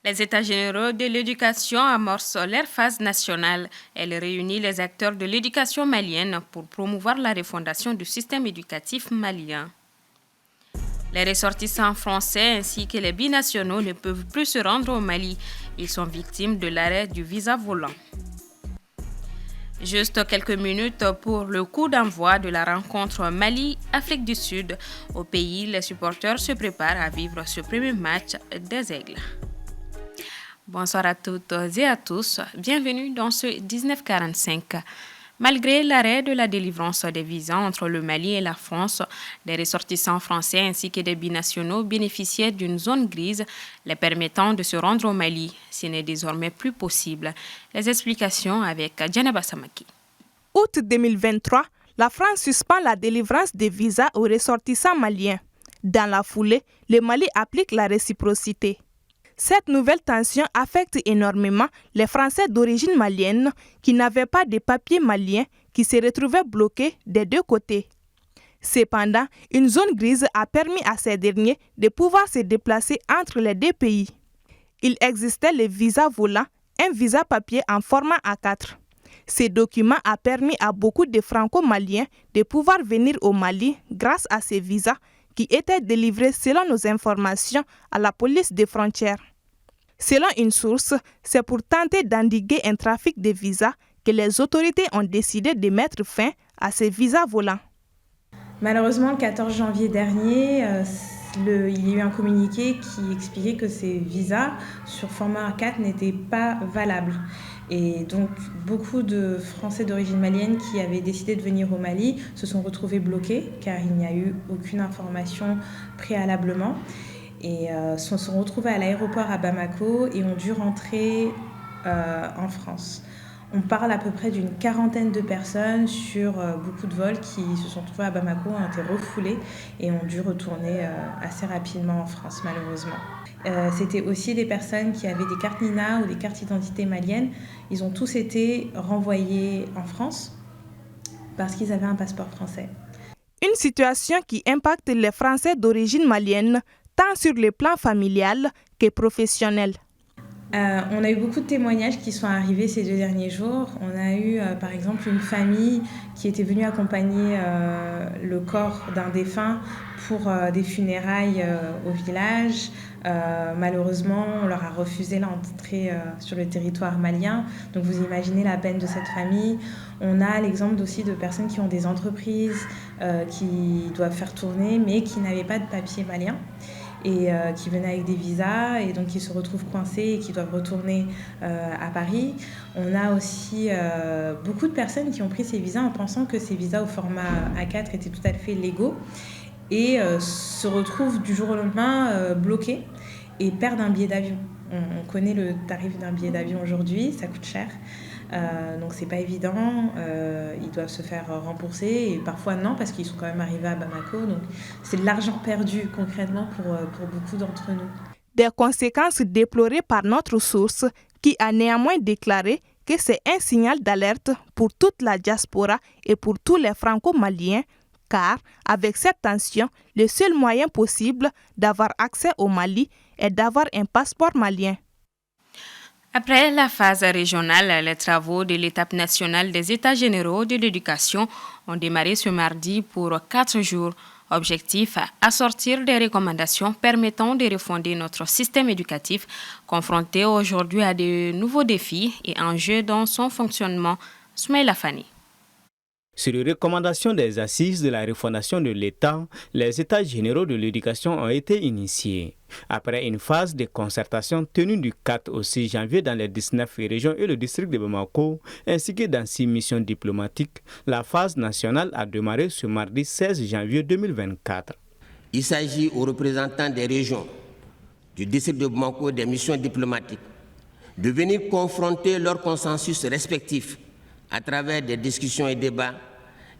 Les États généraux de l'éducation amorcent leur phase nationale. Elle réunit les acteurs de l'éducation malienne pour promouvoir la refondation du système éducatif malien. Les ressortissants français ainsi que les binationaux ne peuvent plus se rendre au Mali. Ils sont victimes de l'arrêt du visa volant. Juste quelques minutes pour le coup d'envoi de la rencontre Mali-Afrique du Sud. Au pays, les supporters se préparent à vivre ce premier match des Aigles. Bonsoir à toutes et à tous. Bienvenue dans ce 1945. Malgré l'arrêt de la délivrance des visas entre le Mali et la France, des ressortissants français ainsi que des binationaux bénéficiaient d'une zone grise les permettant de se rendre au Mali. Ce n'est désormais plus possible. Les explications avec Djanaba Samaki. Août 2023, la France suspend la délivrance des visas aux ressortissants maliens. Dans la foulée, le Mali applique la réciprocité. Cette nouvelle tension affecte énormément les Français d'origine malienne qui n'avaient pas de papiers maliens qui se retrouvaient bloqués des deux côtés. Cependant, une zone grise a permis à ces derniers de pouvoir se déplacer entre les deux pays. Il existait le visa volant, un visa papier en format A4. Ce document a permis à beaucoup de Franco-Maliens de pouvoir venir au Mali grâce à ces visas qui étaient délivrés selon nos informations à la police des frontières. Selon une source, c'est pour tenter d'endiguer un trafic de visas que les autorités ont décidé de mettre fin à ces visas volants. Malheureusement, le 14 janvier dernier, il y a eu un communiqué qui expliquait que ces visas sur format A4 n'étaient pas valables. Et donc, beaucoup de Français d'origine malienne qui avaient décidé de venir au Mali se sont retrouvés bloqués car il n'y a eu aucune information préalablement. Et se sont retrouvés à l'aéroport à Bamako et ont dû rentrer en France. On parle à peu près d'une quarantaine de personnes sur beaucoup de vols qui se sont trouvés à Bamako, ont été refoulés et ont dû retourner assez rapidement en France, malheureusement. C'était aussi des personnes qui avaient des cartes NINA ou des cartes d'identité maliennes. Ils ont tous été renvoyés en France parce qu'ils avaient un passeport français. Une situation qui impacte les Français d'origine malienne tant sur le plan familial que professionnel. On a eu beaucoup de témoignages qui sont arrivés ces 2 derniers jours. On a eu par exemple une famille qui était venue accompagner le corps d'un défunt pour des funérailles au village. Malheureusement, on leur a refusé l'entrée sur le territoire malien. Donc vous imaginez la peine de cette famille. On a l'exemple aussi de personnes qui ont des entreprises qui doivent faire tourner mais qui n'avaient pas de papier malien et qui venaient avec des visas et donc qui se retrouvent coincés et qui doivent retourner à Paris. On a aussi beaucoup de personnes qui ont pris ces visas en pensant que ces visas au format A4 étaient tout à fait légaux et se retrouvent du jour au lendemain bloqués et perdent un billet d'avion. On connaît le tarif d'un billet d'avion aujourd'hui, ça coûte cher. Donc c'est pas évident, ils doivent se faire rembourser et parfois non parce qu'ils sont quand même arrivés à Bamako, donc c'est de l'argent perdu concrètement pour beaucoup d'entre nous. Des conséquences déplorées par notre source qui a néanmoins déclaré que c'est un signal d'alerte pour toute la diaspora et pour tous les franco-maliens car avec cette tension, le seul moyen possible d'avoir accès au Mali est d'avoir un passeport malien. Après la phase régionale, les travaux de l'étape nationale des États généraux de l'éducation ont démarré ce mardi pour 4 jours. Objectif, assortir des recommandations permettant de refonder notre système éducatif, confronté aujourd'hui à de nouveaux défis et enjeux dans son fonctionnement. Soumaïla Fani. Sur les recommandations des assises de la refondation de l'État, les États généraux de l'éducation ont été initiés. Après une phase de concertation tenue du 4 au 6 janvier dans les 19 régions et le district de Bamako, ainsi que dans 6 missions diplomatiques, la phase nationale a démarré ce mardi 16 janvier 2024. Il s'agit aux représentants des régions, du district de Bamako et des missions diplomatiques, de venir confronter leurs consensus respectifs à travers des discussions et débats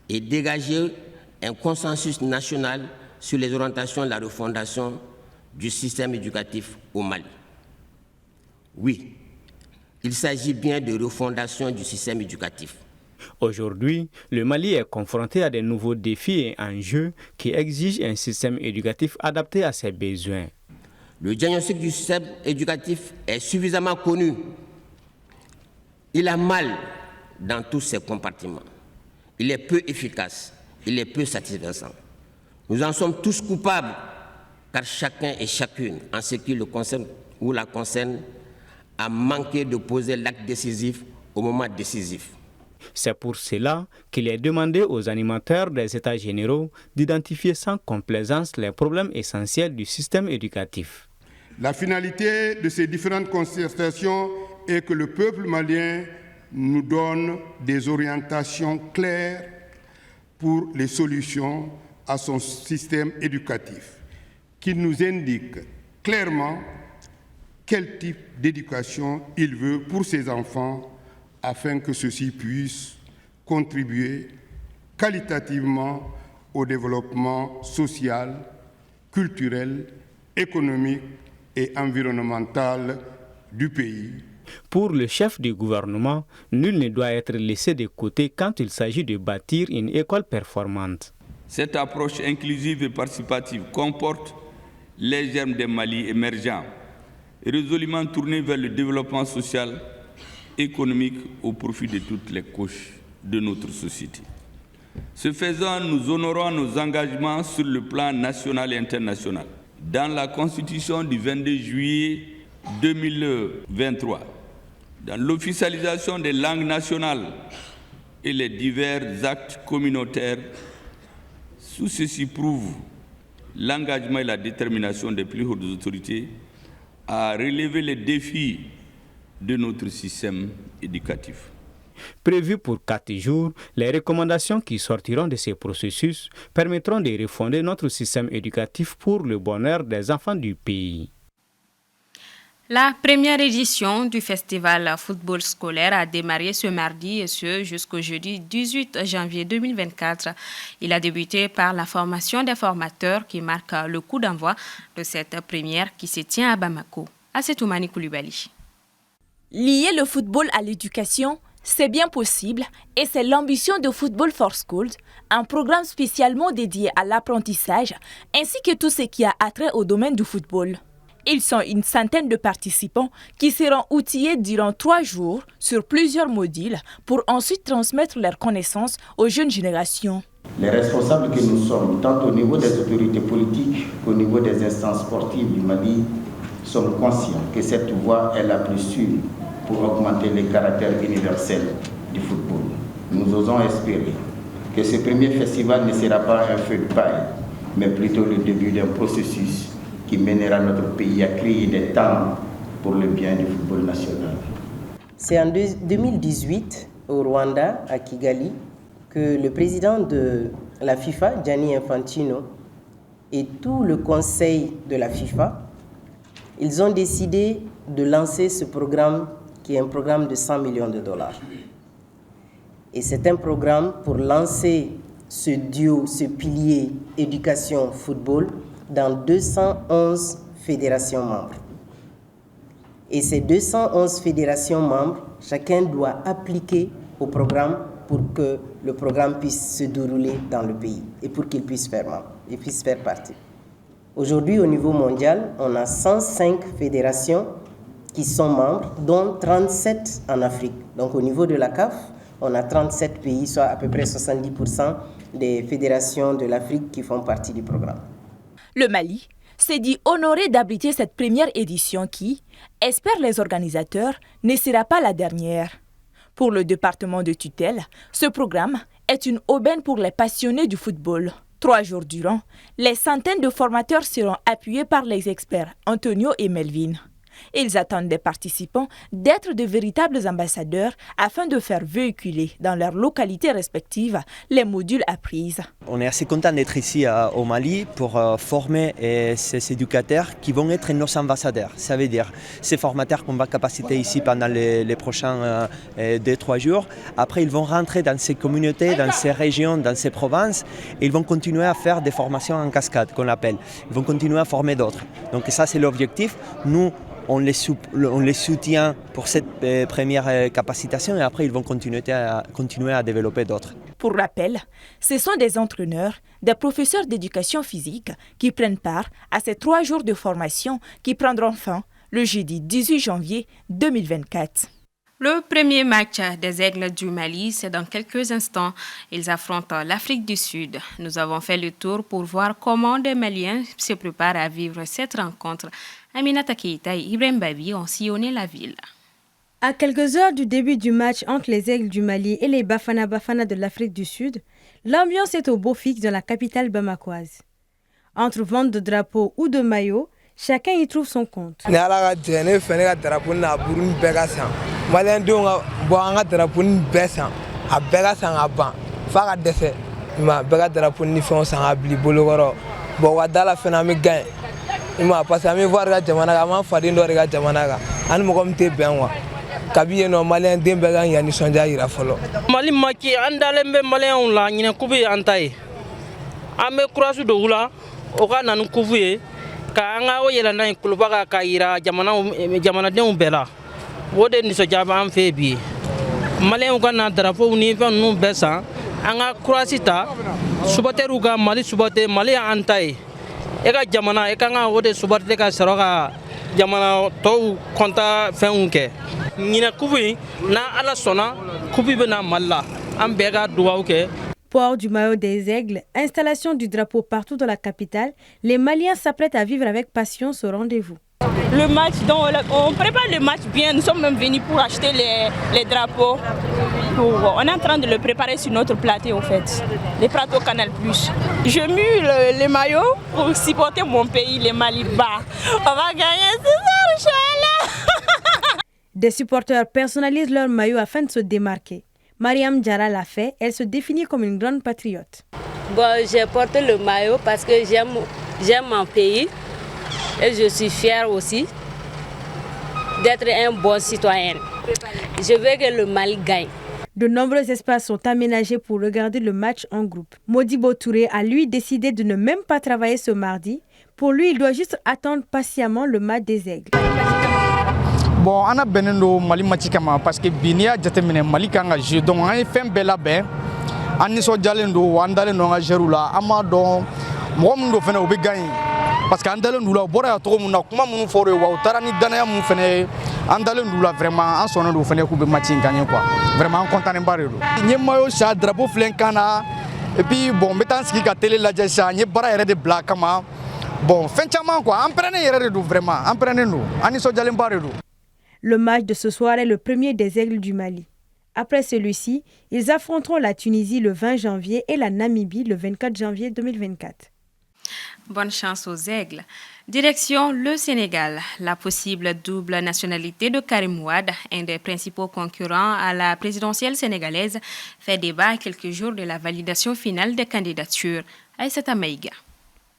et dégager un consensus national sur les orientations de la refondation du système éducatif au Mali. Oui, il s'agit bien de refondation du système éducatif. Aujourd'hui, le Mali est confronté à de nouveaux défis et enjeux qui exigent un système éducatif adapté à ses besoins. Le diagnostic du système éducatif est suffisamment connu. Il a mal dans tous ses compartiments. Il est peu efficace. Il est peu satisfaisant. Nous en sommes tous coupables, car chacun et chacune, en ce qui le concerne ou la concerne, a manqué de poser l'acte décisif au moment décisif. C'est pour cela qu'il est demandé aux animateurs des États généraux d'identifier sans complaisance les problèmes essentiels du système éducatif. La finalité de ces différentes concertations est que le peuple malien nous donne des orientations claires pour les solutions à son système éducatif, qu'il nous indique clairement quel type d'éducation il veut pour ses enfants afin que ceux-ci puissent contribuer qualitativement au développement social, culturel, économique et environnemental du pays. Pour le chef du gouvernement, nul ne doit être laissé de côté quand il s'agit de bâtir une école performante. Cette approche inclusive et participative comporte les germes des Mali émergents, résolument tournés vers le développement social, économique au profit de toutes les couches de notre société. Ce faisant, nous honorons nos engagements sur le plan national et international. Dans la Constitution du 22 juillet 2023, dans l'officialisation des langues nationales et les divers actes communautaires, tout ceci prouve l'engagement et la détermination des plus hautes autorités à relever les défis de notre système éducatif. Prévues pour 4 jours, les recommandations qui sortiront de ces processus permettront de refonder notre système éducatif pour le bonheur des enfants du pays. La première édition du festival football scolaire a démarré ce mardi et ce jusqu'au jeudi 18 janvier 2024. Il a débuté par la formation des formateurs qui marque le coup d'envoi de cette première qui se tient à Bamako. Assetoumani Koulibaly. Lier le football à l'éducation, c'est bien possible et c'est l'ambition de Football for Schools, un programme spécialement dédié à l'apprentissage ainsi que tout ce qui a attrait au domaine du football. Ils sont une centaine de participants qui seront outillés durant 3 jours sur plusieurs modules pour ensuite transmettre leurs connaissances aux jeunes générations. Les responsables que nous sommes, tant au niveau des autorités politiques qu'au niveau des instances sportives du Mali, sommes conscients que cette voie est la plus sûre pour augmenter le caractère universel du football. Nous osons espérer que ce premier festival ne sera pas un feu de paille, mais plutôt le début d'un processus qui mènera notre pays à créer des talents pour le bien du football national. C'est en 2018, au Rwanda, à Kigali, que le président de la FIFA, Gianni Infantino, et tout le conseil de la FIFA, ils ont décidé de lancer ce programme qui est un programme de 100 millions de dollars. Et c'est un programme pour lancer ce duo, ce pilier éducation-football dans 211 fédérations membres. Et ces 211 fédérations membres, chacun doit appliquer au programme pour que le programme puisse se dérouler dans le pays et pour qu'il puisse faire partie. Aujourd'hui, au niveau mondial, on a 105 fédérations qui sont membres, dont 37 en Afrique. Donc au niveau de la CAF, on a 37 pays, soit à peu près 70% des fédérations de l'Afrique qui font partie du programme. Le Mali s'est dit honoré d'abriter cette première édition qui, espèrent les organisateurs, ne sera pas la dernière. Pour le département de tutelle, ce programme est une aubaine pour les passionnés du football. 3 jours durant, les centaines de formateurs seront appuyés par les experts Antonio et Melvin. Ils attendent des participants d'être de véritables ambassadeurs afin de faire véhiculer dans leurs localités respectives les modules appris. On est assez content d'être ici au Mali pour former ces éducateurs qui vont être nos ambassadeurs. Ça veut dire ces formateurs qu'on va capaciter ici pendant les prochains 2-3 jours. Après, ils vont rentrer dans ces communautés, dans ces régions, dans ces provinces et ils vont continuer à faire des formations en cascade, qu'on appelle. Ils vont continuer à former d'autres. Donc ça, c'est l'objectif. Nous, on les soutient pour cette première capacitation et après ils vont continuer à développer d'autres. Pour rappel, ce sont des entraîneurs, des professeurs d'éducation physique qui prennent part à ces 3 jours de formation qui prendront fin le jeudi 18 janvier 2024. Le premier match des Aigles du Mali, c'est dans quelques instants. Ils affrontent l'Afrique du Sud. Nous avons fait le tour pour voir comment des Maliens se préparent à vivre cette rencontre. Aminata Keita et Ibrahim Babi ont sillonné la ville. À quelques heures du début du match entre les Aigles du Mali et les Bafana Bafana de l'Afrique du Sud, l'ambiance est au beau fixe dans la capitale bamakoise. Entre vente de drapeaux ou de maillots, chacun y trouve son compte. Kabi no malien dembe gan yani sonja ira folo mali maki andale be malien la nyine kubi antai ame kurasu do wula o ka nanu kuvuye ka anga o yela nan kuluba ka ira jamana den bela wode ni so jaba am fe bi malien ko na drapeau ni fa nu besa anga kurasita subateru ga mali subate mali antai e ka jamana e ka nga wode subate ka saroka jamana to konta fenunke nyina kubi na ala sona kubi bena malla am bega duwauke. Port du maillot des Aigles, installation du drapeau partout dans la capitale, les Maliens s'apprêtent à vivre avec passion ce rendez-vous. Le match, donc on prépare le match bien, nous sommes même venus pour acheter les drapeaux. On est en train de le préparer sur notre plateau en fait, les plateaux Canal+. Je mue les maillots pour supporter mon pays, les Mali-Bas. On va gagner, c'est ça, Inch'Allah. Des supporters personnalisent leur maillot afin de se démarquer. Mariam Diarra l'a fait, elle se définit comme une grande patriote. Bon, j'ai porté le maillot parce que j'aime mon pays et je suis fière aussi d'être un bon citoyen. Je veux que le Mali gagne. De nombreux espaces sont aménagés pour regarder le match en groupe. Modibo Touré a lui décidé de ne même pas travailler ce mardi. Pour lui, il doit juste attendre patiemment le match des Aigles. Bon, on a besoin Mali matikama parce que binia jatemine Mali kanga jeu donc on a fait bela ben ani so jalendo wandale no ngajerula ama don mom do fene obi gagner parce que andale ndula bora to mu na kuma mu foro wa tarani dana mu fene andale ndula vraiment en sono do fene ku be match gagner quoi vraiment content mbare do nyema yo sa drapeau flenkana et puis bon metanski ka télé la jessa nye bara ere de black kama bon fenchama quoi emprenez ere do vraiment emprenez nous ani so jale mbare do. Le match de ce soir est le premier des Aigles du Mali. Après celui-ci, ils affronteront la Tunisie le 20 janvier et la Namibie le 24 janvier 2024. Bonne chance aux Aigles. Direction le Sénégal. La possible double nationalité de Karim Wade, un des principaux concurrents à la présidentielle sénégalaise, fait débat à quelques jours de la validation finale des candidatures. Aïssata Maïga.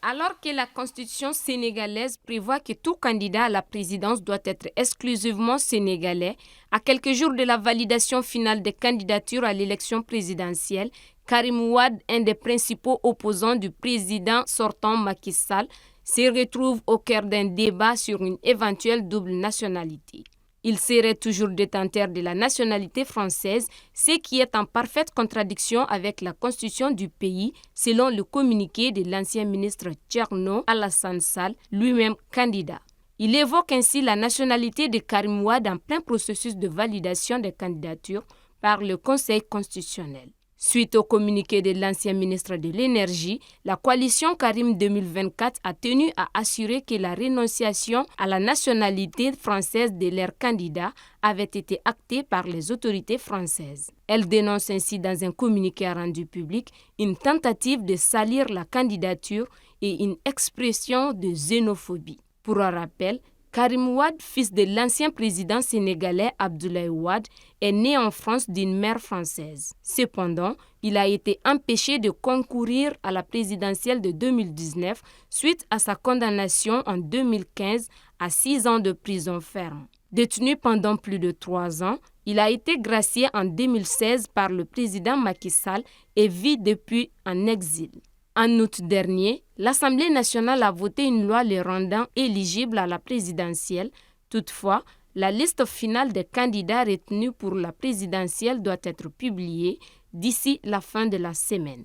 Alors que la constitution sénégalaise prévoit que tout candidat à la présidence doit être exclusivement sénégalais, à quelques jours de la validation finale des candidatures à l'élection présidentielle, Karim Wade, un des principaux opposants du président sortant Macky Sall, se retrouve au cœur d'un débat sur une éventuelle double nationalité. Il serait toujours détenteur de la nationalité française, ce qui est en parfaite contradiction avec la constitution du pays, selon le communiqué de l'ancien ministre Thierno Alassane Sall, lui-même candidat. Il évoque ainsi la nationalité de Karim Wade en plein processus de validation des candidatures par le Conseil constitutionnel. Suite au communiqué de l'ancien ministre de l'Énergie, la coalition Karim 2024 a tenu à assurer que la renonciation à la nationalité française de leur candidat avait été actée par les autorités françaises. Elle dénonce ainsi dans un communiqué rendu public une tentative de salir la candidature et une expression de xénophobie. Pour un rappel, Karim Wade, fils de l'ancien président sénégalais Abdoulaye Wade, est né en France d'une mère française. Cependant, il a été empêché de concourir à la présidentielle de 2019 suite à sa condamnation en 2015 à 6 ans de prison ferme. Détenu pendant plus de 3 ans, il a été gracié en 2016 par le président Macky Sall et vit depuis en exil. En août dernier, l'Assemblée nationale a voté une loi le rendant éligible à la présidentielle. Toutefois, la liste finale des candidats retenus pour la présidentielle doit être publiée d'ici la fin de la semaine.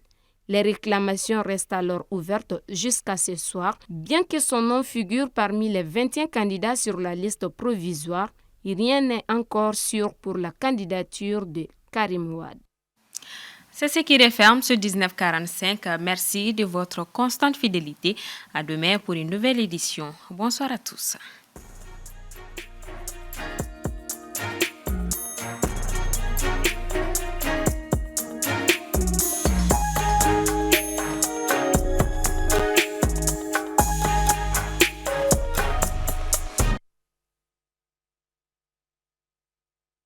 Les réclamations restent alors ouvertes jusqu'à ce soir. Bien que son nom figure parmi les 21 candidats sur la liste provisoire, rien n'est encore sûr pour la candidature de Karim Wade. C'est ce qui referme ce 1945. Merci de votre constante fidélité. À demain pour une nouvelle édition. Bonsoir à tous.